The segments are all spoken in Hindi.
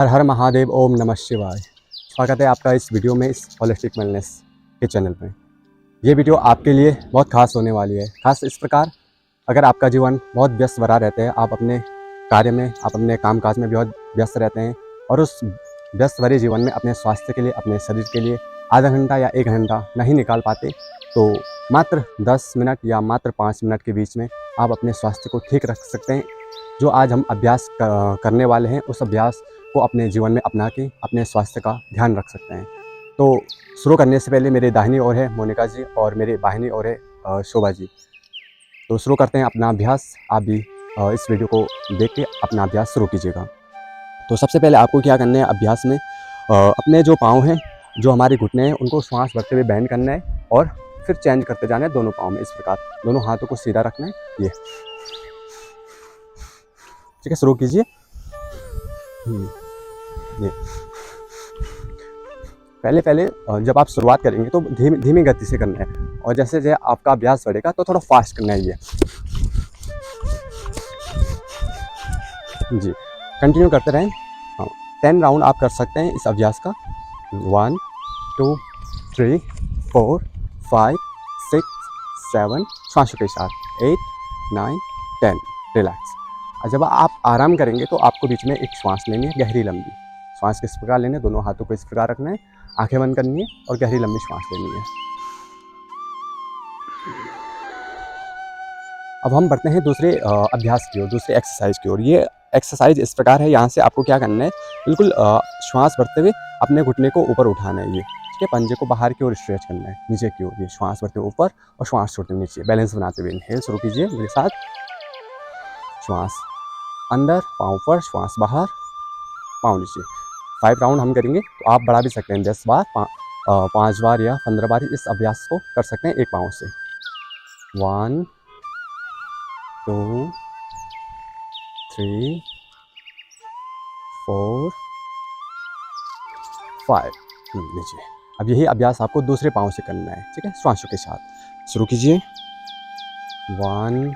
हर हर महादेव, ओम नमः शिवाय। स्वागत है आपका इस वीडियो में, इस होलिस्टिक वेलनेस के चैनल पे। ये वीडियो आपके लिए बहुत खास होने वाली है। खास इस प्रकार, अगर आपका जीवन बहुत व्यस्त भरा रहता है, आप अपने कार्य में, आप अपने कामकाज में बहुत व्यस्त रहते हैं और उस व्यस्त भरे जीवन में अपने स्वास्थ्य के लिए, अपने शरीर के लिए आधा घंटा या 1 घंटा नहीं निकाल पाते, तो मात्र 10 मिनट या मात्र 5 मिनट के बीच में आप अपने स्वास्थ्य को ठीक रख सकते हैं। जो आज हम अभ्यास करने वाले हैं, उस अभ्यास को अपने जीवन में अपना के अपने स्वास्थ्य का ध्यान रख सकते हैं। तो शुरू करने से पहले मेरे दाहिनी ओर है मोनिका जी और मेरे बाहिनी ओर है शोभा जी। तो शुरू करते हैं अपना अभ्यास। आप भी इस वीडियो को देख के अपना अभ्यास शुरू कीजिएगा। तो सबसे पहले आपको क्या करना है, अभ्यास में अपने जो पाँव हैं, जो हमारे घुटने हैं, उनको श्वास भरते हुए बैंड करना है और फिर चेंज करते जाना है दोनों पाँव में। इस प्रकार दोनों हाथों को सीधा रखना है। ये ठीक है, शुरू कीजिए। ये पहले जब आप शुरुआत करेंगे तो धीमी गति से करना है और जैसे जैसे आपका अभ्यास बढ़ेगा तो थोड़ा फास्ट करना है। ये जी, कंटिन्यू करते रहें। हाँ, 10 राउंड आप कर सकते हैं इस अभ्यास का। 1 2 3 4 5 6 7, श्वासों के साथ 8 9 10। रिलैक्स। और जब आप आराम करेंगे तो आपको बीच में एक श्वास लेनी है, गहरी लंबी श्वास। किस प्रकार लेनी है, दोनों हाथों को इस प्रकार रखना है, आंखें बंद करनी है और गहरी लंबी श्वास लेनी है। अब हम बढ़ते हैं दूसरे अभ्यास की ओर, दूसरे एक्सरसाइज की ओर। ये एक्सरसाइज इस प्रकार है, यहाँ से आपको क्या करना है, बिल्कुल श्वास भरते हुए अपने घुटने को ऊपर उठाना है। ये ठीक है, पंजे को बाहर की ओर स्ट्रेच करना है, नीचे की ओर। ये श्वास भरते हुए ऊपर और श्वास छोड़ते हुए नीचे, बैलेंस बनाते हुए। इनहेल शुरू कीजिए मेरे साथ। श्वास अंदर, पाँव ऊपर, श्वास बाहर, पाँव नीचे। 5 राउंड हम करेंगे, तो आप बढ़ा भी सकते हैं 10 बार, 5 बार या 15 बार इस अभ्यास को कर सकते हैं एक पाँव से। 1 2 3 4 5। नीचे। अब यही अभ्यास आपको दूसरे पाँव से करना है, ठीक है, श्वासों के साथ। शुरू कीजिए। 1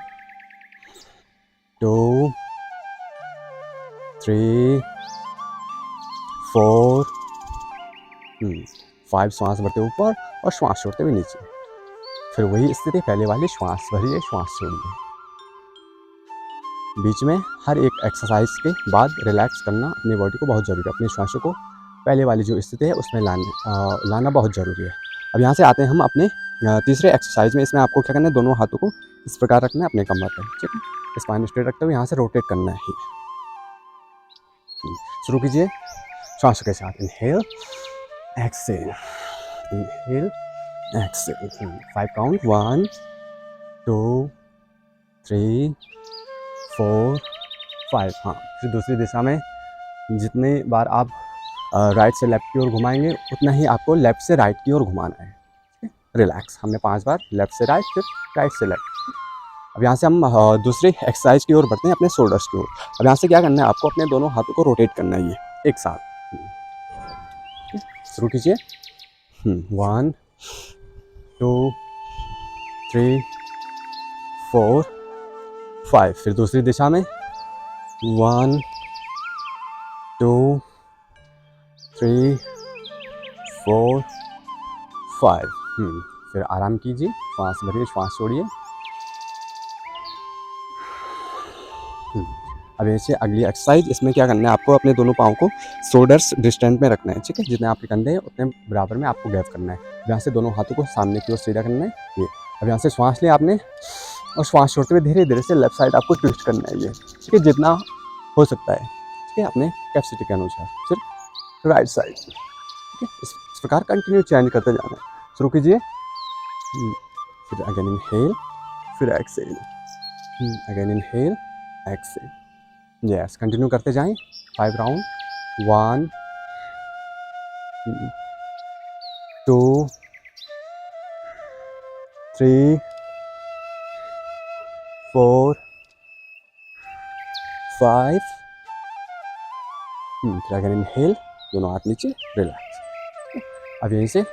2 3 4 5। श्वास भरते ऊपर और श्वास छोड़ते हुए नीचे। फिर वही स्थिति पहले वाली, श्वास भरिए, श्वास छोड़िए। बीच में हर एक एक्सरसाइज के बाद रिलैक्स करना अपनी बॉडी को बहुत ज़रूरी है। अपने श्वासों को पहले वाली जो स्थिति है उसमें लाना बहुत ज़रूरी है। अब यहाँ से आते हैं हम अपने तीसरे एक्सरसाइज में। इसमें आपको क्या करना है, दोनों हाथों को इस प्रकार रखना है अपने कमर पर, ठीक है, स्पाइन स्ट्रेट रखते हुए यहाँ से रोटेट करना है। शुरू कीजिए श्वासों के साथ। Inhale exhale, inhale Excel. 5 count, 1 2 3 4 5। हाँ, फिर दूसरी दिशा में जितनी बार आप राइट से लेफ्ट की ओर घुमाएंगे, उतना ही आपको लेफ्ट से राइट की ओर घुमाना है। रिलैक्स। हमने 5 बार लेफ्ट से राइट, फिर राइट से लेफ्ट। अब यहाँ से हम दूसरे एक्सरसाइज की ओर बढ़ते हैं, अपने शोल्डर्स की ओर। अब यहाँ से क्या करना है, आपको अपने दोनों हाथों को रोटेट करना है, ये एक साथ। शुरू कीजिए। 1 2 3 4 5। फिर दूसरी दिशा में 1 2 3 4 5। फिर आराम कीजिए, श्वास भरिए, श्वास छोड़िए। अब ऐसे अगली एक्सरसाइज, इसमें क्या करना है, आपको अपने दोनों पाँव को शोल्डर्स डिस्टेंस में रखना है, ठीक है। जितने आपके कंधे हैं उतने बराबर में आपको गैप करना है। यहाँ से दोनों हाथों को सामने की ओर सीधा करना है, ये। अब यहाँ से श्वास लिया आपने और श्वास छोड़ते हुए धीरे धीरे से लेफ्ट साइड आपको ट्विस्ट करना है, ये ठीक है, जितना हो सकता है, ठीक है, अपने कैपेसिटी के अनुसार। फिर राइट साइड, ठीक है, इस प्रकार कंटिन्यू चेंज करते जाना है। शुरू कीजिए। फिर अगेन इनहेल, फिर exhale, again inhale exhale. Yes, continue करते जाएं। 5 राउंड, 1 2 3 4 5। फिर अगेन इनहेल, दोनों हाथ नीचे, रिलैक्स। अब यहीं से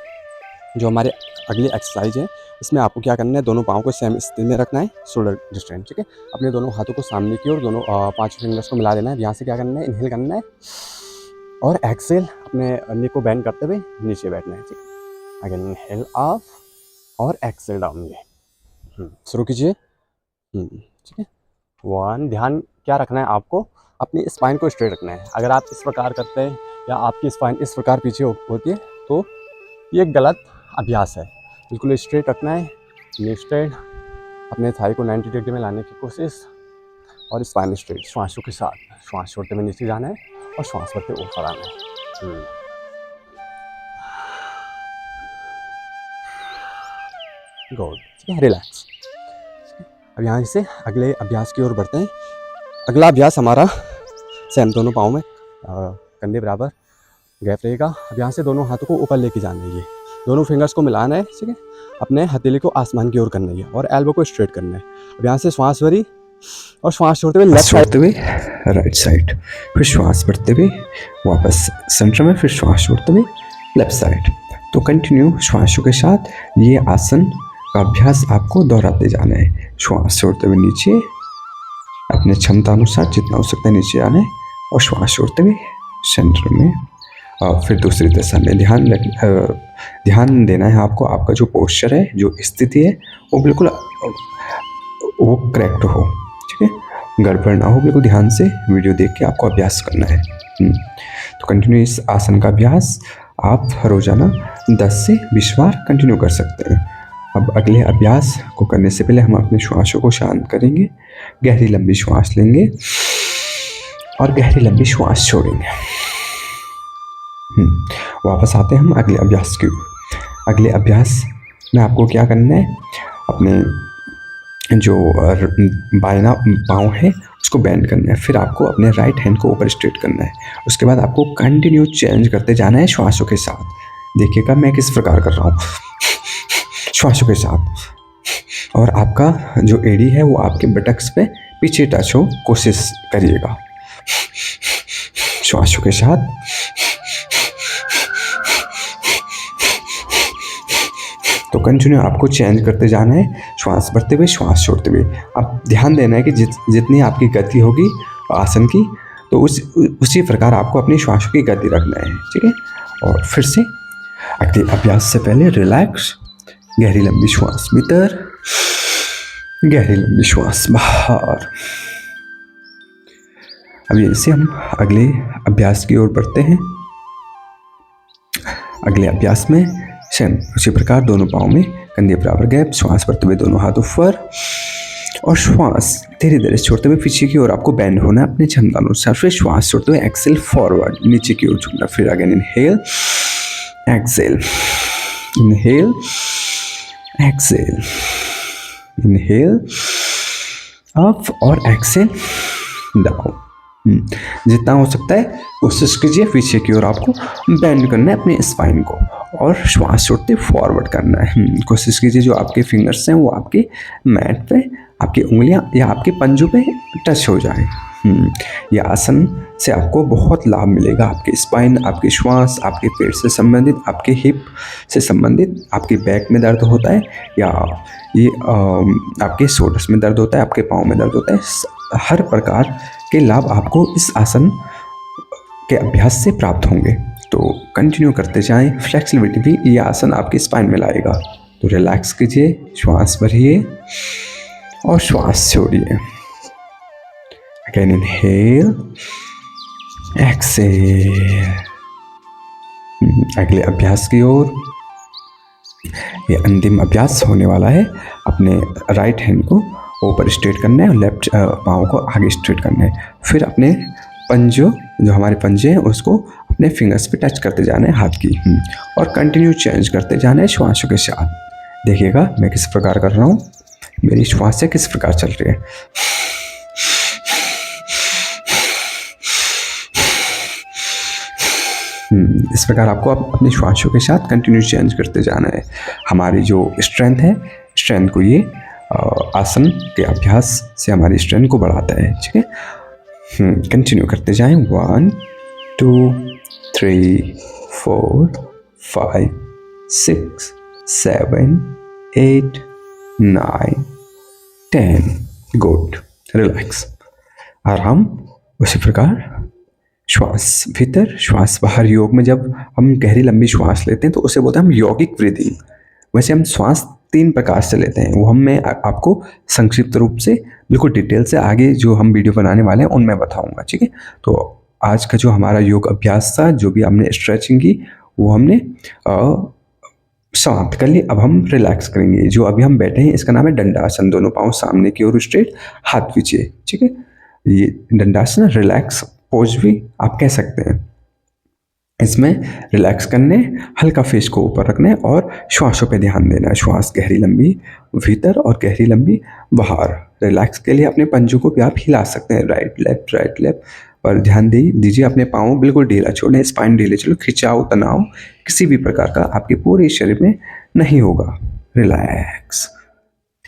जो हमारे अगली एक्सरसाइज है, इसमें आपको क्या करना है, दोनों पाँव को सेम स्थिति में रखना है, शोल्डर डिस्टेंस, ठीक है। अपने दोनों हाथों को सामने की ओर, दोनों 5 फिंगर्स को मिला देना है। यहाँ से क्या करना है, इनहेल करना है और एक्सेल अपने नी को बेंड करते हुए नीचे बैठना है, ठीक है। अगेन इनहेल अप और एक्सेल डाउन। ये शुरू कीजिए, ठीक है। 1, ध्यान क्या रखना है आपको, अपनी स्पाइन को स्ट्रेट रखना है। अगर आप इस प्रकार करते हैं या आपकी स्पाइन इस प्रकार पीछे होती है तो ये गलत अभ्यास है। बिल्कुल स्ट्रेट रखना है, नी स्ट्रेट, अपने थाई को 90 डिग्री में लाने की कोशिश और स्पाइन स्ट्रेट। श्वासों के साथ श्वास छोड़ते हुए नीचे जाना है और श्वास भरते ऊपर आना है। गुड, ठीक है, रिलैक्स। अब यहाँ से अगले अभ्यास की ओर बढ़ते हैं। अगला अभ्यास हमारा सेम, दोनों पाँव में कंधे बराबर गैप रहेगा। अब यहाँ से दोनों हाथों को ऊपर लेके जाना है, ये दोनों फिंगर्स को मिलाना है, ठीक है। अपने हथेली को आसमान की ओर करना है और एल्बो को स्ट्रेट करना है। अब यहाँ से श्वास भरी और श्वास छोड़ते हुए लेफ्ट साइड हुए राइट साइड, फिर श्वास भरते हुए वापस सेंटर में, फिर श्वास छोड़ते हुए लेफ्ट साइड। तो कंटिन्यू श्वासों के साथ ये आसन का अभ्यास आपको दोहराते जाना है। श्वास छोड़ते हुए नीचे, अपने क्षमता अनुसार जितना हो सकता है नीचे आना है और श्वास छोड़ते हुए सेंटर में और फिर दूसरी दिशा में। ध्यान देना है आपको, आपका जो पोस्चर है, जो स्थिति है वो बिल्कुल वो करेक्ट हो, ठीक है, गड़बड़ ना हो। बिल्कुल ध्यान से वीडियो देख के आपको अभ्यास करना है। तो कंटिन्यू इस आसन का अभ्यास आप रोजाना 10 से 20 बार कंटिन्यू कर सकते हैं। अब अगले अभ्यास को करने से पहले हम अपने श्वासों को शांत करेंगे। गहरी लंबी श्वास लेंगे और गहरी लंबी श्वास छोड़ेंगे। वापस आते हैं हम अगले अभ्यास की ओर। अगले अभ्यास में आपको क्या करना है, अपने जो बायां पाँव है उसको बेंड करना है। फिर आपको अपने राइट हैंड को ऊपर स्ट्रेट करना है। उसके बाद आपको कंटिन्यू चेंज करते जाना है श्वासों के साथ। देखिएगा मैं किस प्रकार कर रहा हूँ, श्वासों के साथ। और आपका जो एड़ी है वो आपके बटक्स पे पीछे टच हो, कोशिश करिएगा श्वासों के साथ। तो कंटिन्यू आपको चेंज करते जाना है, श्वास भरते हुए श्वास छोड़ते हुए। अब ध्यान देना है कि जितनी आपकी गति होगी आसन की, तो उसी प्रकार आपको अपनी श्वासों की गति रखना है, ठीक है। और फिर से अगले अभ्यास से पहले रिलैक्स, गहरी लंबी श्वास भीतर, गहरी लंबी श्वास बाहर। अब इससे हम अगले अभ्यास की ओर बढ़ते हैं। अगले अभ्यास में सेम उसी प्रकार दोनों पाँव में कंधे बराबर गैप, श्वास भरते हुए दोनों हाथ ऊपर और श्वास धीरे धीरे छोड़ते हुए पीछे की ओर आपको बेंड होना है अपने क्षमता अनुसार। फिर श्वास छोड़ते हुए एक्सेल फॉरवर्ड, नीचे की ओर झुकना। फिर again inhale, exhale, inhale, exhale, inhale up और एक्सेल डाउन। जितना हो सकता है कोशिश कीजिए पीछे की ओर आपको बेंड करना है अपने स्पाइन को और श्वास छोड़ते फॉरवर्ड करना है। कोशिश कीजिए जो आपके फिंगर्स हैं वो आपके मैट पे, आपकी उंगलियां या आपके पंजों पे टच हो जाए। यह आसन से आपको बहुत लाभ मिलेगा। आपके स्पाइन, आपके श्वास, आपके पेट से संबंधित, आपके हिप से संबंधित, आपके बैक में दर्द होता है या ये आपके शोल्डर्स में दर्द होता है, आपके पाँव में दर्द होता है, हर प्रकार के लाभ आपको इस आसन के अभ्यास से प्राप्त होंगे। तो कंटिन्यू करते जाएं। फ्लेक्सिबिलिटी भी ये आसन आपके स्पाइन में लाएगा। तो रिलैक्स कीजिए, श्वास भरिए और श्वास छोड़िए। Again inhale, exhale. अगले अभ्यास की ओर। ये अंतिम अभ्यास होने वाला है। अपने राइट हैंड को ऊपर स्ट्रेट करना है और लेफ्ट पाँव को आगे स्ट्रेट करना है। फिर अपने पंजों, जो हमारे पंजे हैं, उसको अपने फिंगर्स पे टच करते जाना है हाथ की और कंटिन्यू चेंज करते जाना है श्वासों के साथ। देखिएगा मैं किस प्रकार कर रहा हूँ, मेरी श्वासें किस प्रकार चल रही है। इस प्रकार आपको अपने श्वासों के साथ कंटिन्यू चेंज करते जाना है। हमारी जो स्ट्रेंथ है, स्ट्रेंथ को ये आसन के अभ्यास से हमारी स्ट्रेंथ को बढ़ाता है, ठीक है। कंटिन्यू करते जाएं। 1 2 3 4 5 6 7 8 9 10। गुड, रिलैक्स, आराम। उसी प्रकार श्वास भीतर श्वास बाहर। योग में जब हम गहरी लंबी श्वास लेते हैं तो उसे बोलते हैं हम यौगिक ब्रीदिंग। वैसे हम श्वास 3 प्रकार से लेते हैं, वो मैं आपको संक्षिप्त रूप से बिल्कुल डिटेल से आगे जो हम वीडियो बनाने वाले हैं उनमें बताऊंगा, ठीक है। तो आज का जो हमारा योग अभ्यास था, जो भी हमने स्ट्रेचिंग की वो हमने समाप्त कर ली। अब हम रिलैक्स करेंगे। जो अभी हम बैठे हैं इसका नाम है दंडासन। दोनों पाँव सामने की ओर स्ट्रेट, हाथ पीछे, ठीक है। ये दंडासन रिलैक्स पोज भी आप कह सकते हैं। इसमें रिलैक्स करने, हल्का फेस को ऊपर रखने और श्वासों पे ध्यान देना। श्वास गहरी लंबी भीतर और गहरी लंबी बाहर। रिलैक्स के लिए अपने पंजों को भी आप हिला सकते हैं, राइट लेफ्ट पर ध्यान दीजिए अपने पाँव बिल्कुल ढीला छोड़ें, स्पाइन ढीले चलो। खिंचाव तनाव किसी भी प्रकार का आपके पूरे शरीर में नहीं होगा। रिलैक्स।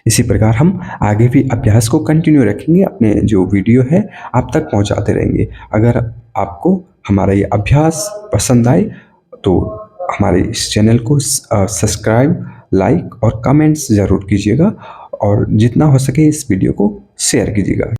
इसी प्रकार हम आगे भी अभ्यास को कंटिन्यू रखेंगे, अपने जो वीडियो है आप तक पहुंचाते रहेंगे। अगर आपको हमारा ये अभ्यास पसंद आए तो हमारे इस चैनल को सब्सक्राइब, लाइक और कमेंट्स ज़रूर कीजिएगा और जितना हो सके इस वीडियो को शेयर कीजिएगा।